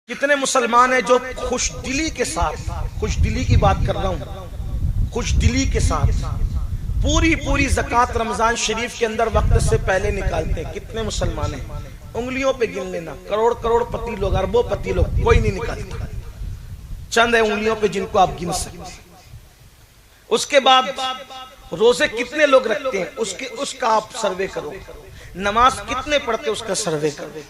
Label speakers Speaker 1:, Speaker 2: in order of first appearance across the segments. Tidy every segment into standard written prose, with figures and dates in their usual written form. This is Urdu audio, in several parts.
Speaker 1: کتنے مسلمان ہیں جو خوش دلی کے ساتھ، خوش دلی کی بات کر رہا ہوں، خوش دلی کے ساتھ پوری زکوٰۃ رمضان شریف کے اندر وقت سے پہلے نکالتے ہیں؟ کتنے مسلمان ہیں؟ انگلیوں پہ گن لینا، کروڑ پتی لوگ، اربوں پتی لوگ، کوئی نہیں نکالتا، چند ہے انگلیوں پہ جن کو آپ گن سکتے ہیں۔ اس کے بعد روزے کتنے لوگ رکھتے ہیں اس کا آپ سروے کرو، نماز کتنے پڑھتے اس کا سروے کرو،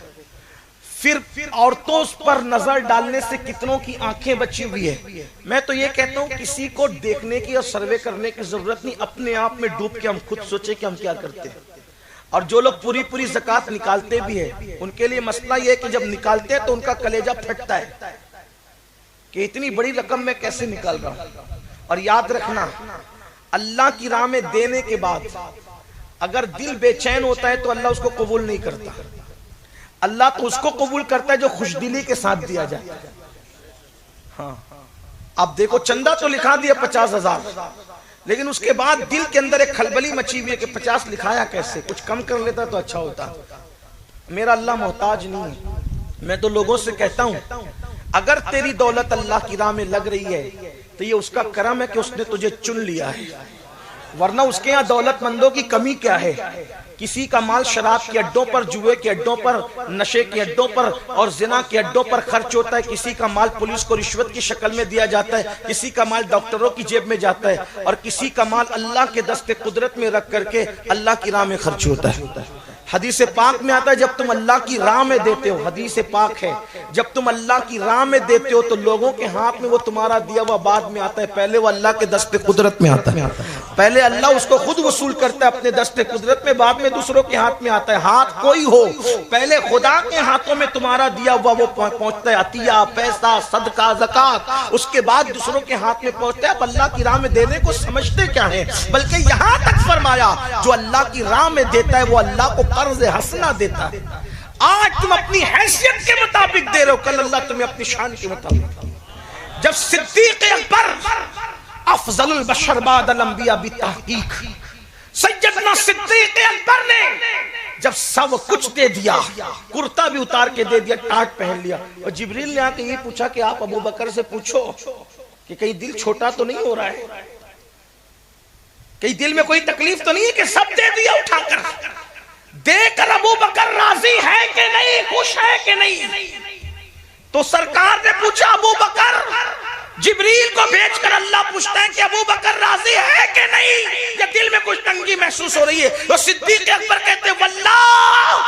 Speaker 1: پھر عورتوں پر نظر ڈالنے سے کتنوں کی آنکھیں بچی ہوئی ہے۔ میں تو یہ کہتا ہوں کسی کو دیکھنے کی اور سروے کرنے کی ضرورت نہیں، اپنے آپ میں ڈوب کے ہم خود سوچیں کہ ہم کیا کرتے ہیں۔ اور جو لوگ پوری زکوٰۃ نکالتے بھی ہیں ان کے لیے مسئلہ یہ ہے کہ جب نکالتے ہیں تو ان کا کلیجہ پھٹتا ہے کہ اتنی بڑی رقم میں کیسے نکال رہا ہوں۔ اور یاد رکھنا، اللہ کی راہ میں دینے کے بعد اگر دل بے چین ہوتا ہے تو اللہ اس کو قبول نہیں کرتا۔ اللہ تو اس کو قبول کرتا ہے جو خوش دلی کے ساتھ دیا جاتا ہے۔ ہاں آپ دیکھو، چندہ تو لکھا دیا 50,000، لیکن اس کے بعد دل کے اندر ایک کھلبلی مچی ہوئی ہے کہ 50 لکھایا کیسے، کچھ کم کر لیتا تو اچھا ہوتا۔ میرا اللہ محتاج نہیں ہے۔ میں تو لوگوں سے کہتا ہوں اگر تیری دولت اللہ کی راہ میں لگ رہی ہے تو یہ اس کا کرم ہے کہ اس نے تجھے چن لیا ہے، ورنہ اس کے یہاں دولت مندوں کی کمی کیا ہے؟ کسی کا مال شراب کے اڈوں پر، جوئے کے اڈوں پر، نشے کے اڈوں پر اور زنا کے اڈوں پر خرچ ہوتا ہے، کسی کا مال پولیس کو رشوت کی شکل میں دیا جاتا ہے، کسی کا مال ڈاکٹروں کی جیب میں جاتا ہے، اور کسی کا مال اللہ کے دست قدرت میں رکھ کر کے اللہ کی راہ میں خرچ ہوتا ہے۔ حدیث پاک میں آتا ہے جب تم اللہ کی راہ میں دیتے ہو، حدیث پاک ہے، جب تم اللہ کی راہ میں دیتے ہو تو لوگوں کے ہاتھ میں وہ تمہارا دیا ہوا بعد میں آتا ہے، پہلے وہ اللہ کے دست قدرت میں آتا ہے۔ پہلے اللہ اس کو خود وصول کرتا ہے اپنے دست قدرت میں، بعد میں دوسروں کے ہاتھ میں آتا ہے۔ ہاتھ کوئی ہو، پہلے خدا کے ہاتھوں میں تمہارا دیا ہوا وہ پہنچتا ہے، عطیہ، پیسہ، صدقہ، زکوٰۃ، اس کے بعد دوسروں کے ہاتھ میں پہنچتا ہے۔ اب اللہ کی راہ میں دینے کو سمجھتے کیا ہے؟ بلکہ یہاں تک فرمایا جو اللہ کی راہ میں دیتا ہے وہ اللہ کو قرض حسنہ دیتا ہے۔ آج تم اپنی حیثیت کے مطابق دے رہے ہو، کل اللہ تمہیں اپنی شان کے مطابق۔ جب صدیق اکبر افضل البشر بعد الانبیاء بالتحقیق، سیدنا صدیق اکبر نے جب سب کچھ دے دیا، کرتا بھی اتار کے دے دیا، ٹاٹ پہن لیا، اور جبریل نے آ کے یہ پوچھا کہ آپ ابو بکر سے پوچھو کہ کہیں دل چھوٹا تو نہیں ہو رہا ہے، کہیں دل میں کوئی تکلیف تو نہیں ہے کہ سب دے دیا اٹھا کر، دے کر ابو بکر راضی ہے کہ نہیں، خوش ہے کہ نہیں؟ تو سرکار نے پوچھا ابو بکر، جبریل کو بھیج کر اللہ پوچھتا ہے کہ ابو بکر راضی ہے کہ نہیں، یا دل میں کچھ تنگی محسوس ہو رہی ہے؟ تو صدیق اکبر کہتے ہیں واللہ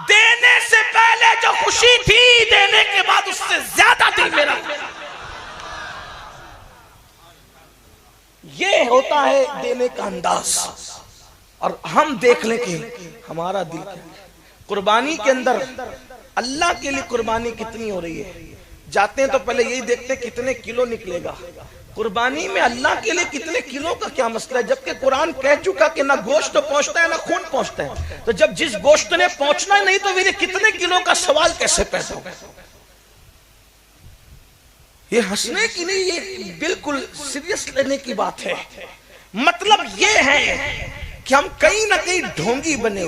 Speaker 1: دینے سے پہلے جو خوشی تھی دینے کے بعد اس سے زیادہ دل میرا۔ یہ ہوتا ہے دینے کا انداز، اور ہم دیکھ لیں کہ ہمارا دل کیا ہے۔ قربانی کے اندر اللہ کے لیے قربانی کتنی ہو رہی ہے؟ جاتے ہیں تو پہلے یہی دیکھتے ہیں کتنے کلو نکلے گا۔ قربانی میں اللہ کے لیے کتنے کلو کا کیا مسئلہ ہے؟ جبکہ قرآن کہہ چکا کہ نہ گوشت پہنچتا ہے نہ خون پہنچتا ہے، تو جب جس گوشت نے پہنچنا ہی نہیں تو میرے کتنے کلو کا سوال کیسے پیدا ہوگا؟ یہ ہنسنے کی نہیں، یہ بالکل سیریس لینے کی بات ہے۔ مطلب یہ ہے کہ ہم کہیں نہ کہیں ڈھونگی بنے